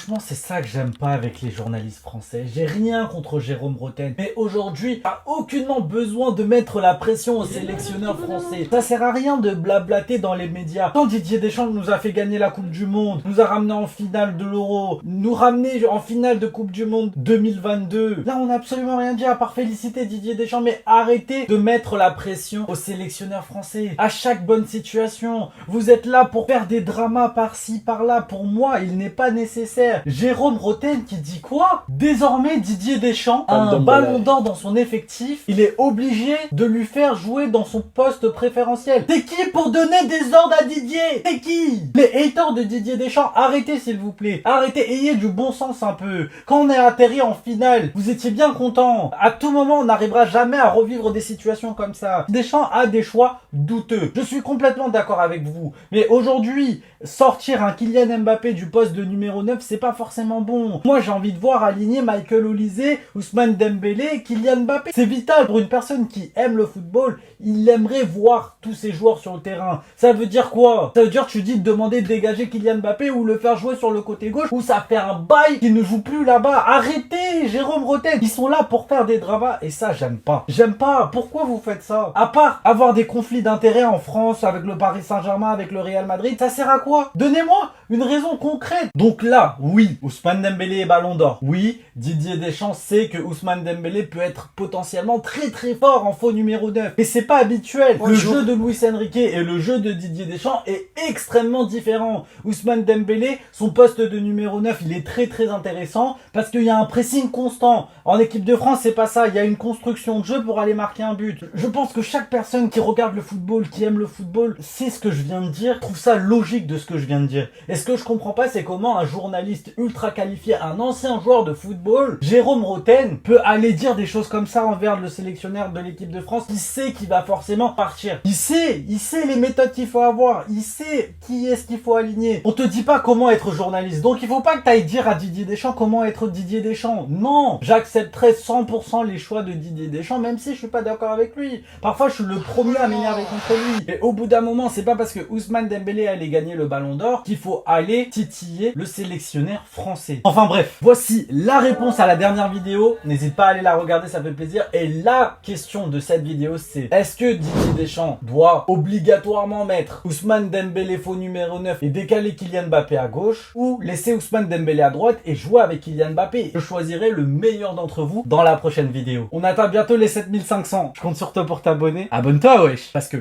Franchement, c'est ça que j'aime pas avec les journalistes français. J'ai rien contre Jérôme Rotten, mais aujourd'hui, t'as aucunement besoin de mettre la pression aux sélectionneurs français. Ça sert à rien de blablater dans les médias. Quand Didier Deschamps nous a fait gagner la Coupe du Monde, nous a ramené en finale de l'Euro, nous ramener en finale de Coupe du Monde 2022, là on n'a absolument rien dit à part féliciter Didier Deschamps, mais arrêtez de mettre la pression aux sélectionneurs français. À chaque bonne situation, vous êtes là pour faire des dramas par-ci, par-là. Pour moi, il n'est pas nécessaire. Jérôme Rotten qui dit quoi? Désormais, Didier Deschamps a un ballon d'or dans son effectif. Il est obligé de lui faire jouer dans son poste préférentiel. T'es qui pour donner des ordres à Didier? T'es qui? Les haters de Didier Deschamps, arrêtez s'il vous plaît. Arrêtez, ayez du bon sens un peu. Quand on est atterri en finale, vous étiez bien content. À tout moment, on n'arrivera jamais à revivre des situations comme ça. Deschamps a des choix douteux. Je suis complètement d'accord avec vous. Mais aujourd'hui, sortir un Kylian Mbappé du poste de numéro 9, c'est pas forcément bon. Moi, j'ai envie de voir aligner Michael Olise, Ousmane Dembélé et Kylian Mbappé. C'est vital pour une personne qui aime le football. Il aimerait voir tous ces joueurs sur le terrain. Ça veut dire quoi? Ça veut dire que tu dis de demander de dégager Kylian Mbappé ou le faire jouer sur le côté gauche, ou ça fait un bail qui ne joue plus là-bas. Arrêtez, Jérôme Rotten. Ils sont là pour faire des dramas et ça, j'aime pas. J'aime pas. Pourquoi vous faites ça? À part avoir des conflits d'intérêts en France avec le Paris Saint-Germain, avec le Real Madrid, ça sert à quoi? Donnez-moi une raison concrète. Donc là, oui, Ousmane Dembélé est ballon d'or. Oui, Didier Deschamps sait que Ousmane Dembélé peut être potentiellement très très fort en faux numéro 9. Et c'est pas habituel. Le jeu de Luis Enrique et le jeu de Didier Deschamps est extrêmement différent. Ousmane Dembélé, son poste de numéro 9, il est très très intéressant parce qu'il y a un pressing constant. En équipe de France, c'est pas ça. Il y a une construction de jeu pour aller marquer un but. Je pense que chaque personne qui regarde le football, qui aime le football, sait ce que je viens de dire, trouve ça logique de ce que je viens de dire. Et ce que je comprends pas, c'est comment un journaliste ultra qualifié, un ancien joueur de football, Jérôme Rotten, peut aller dire des choses comme ça envers le sélectionneur de l'équipe de France. Il sait qu'il va forcément partir. Il sait les méthodes qu'il faut avoir. Il sait qui est-ce qu'il faut aligner. On te dit pas comment être journaliste. Donc il faut pas que t'ailles dire à Didier Deschamps comment être Didier Deschamps. Non, j'accepterai 100% les choix de Didier Deschamps, même si je suis pas d'accord avec lui. Parfois, je suis le premier à m'énerver contre lui. Et au bout d'un moment, c'est pas parce que Ousmane Dembélé allait gagner le ballon d'or qu'il faut aller titiller le sélectionneur français. Enfin bref, voici la réponse à la dernière vidéo. N'hésite pas à aller la regarder, ça fait plaisir. Et la question de cette vidéo, c'est: est-ce que Didier Deschamps doit obligatoirement mettre Ousmane Dembélé faux numéro 9 et décaler Kylian Mbappé à gauche, ou laisser Ousmane Dembélé à droite et jouer avec Kylian Mbappé? Je choisirai le meilleur d'entre vous dans la prochaine vidéo. On atteint bientôt les 7500. Je compte sur toi pour t'abonner. Abonne-toi, wesh, parce que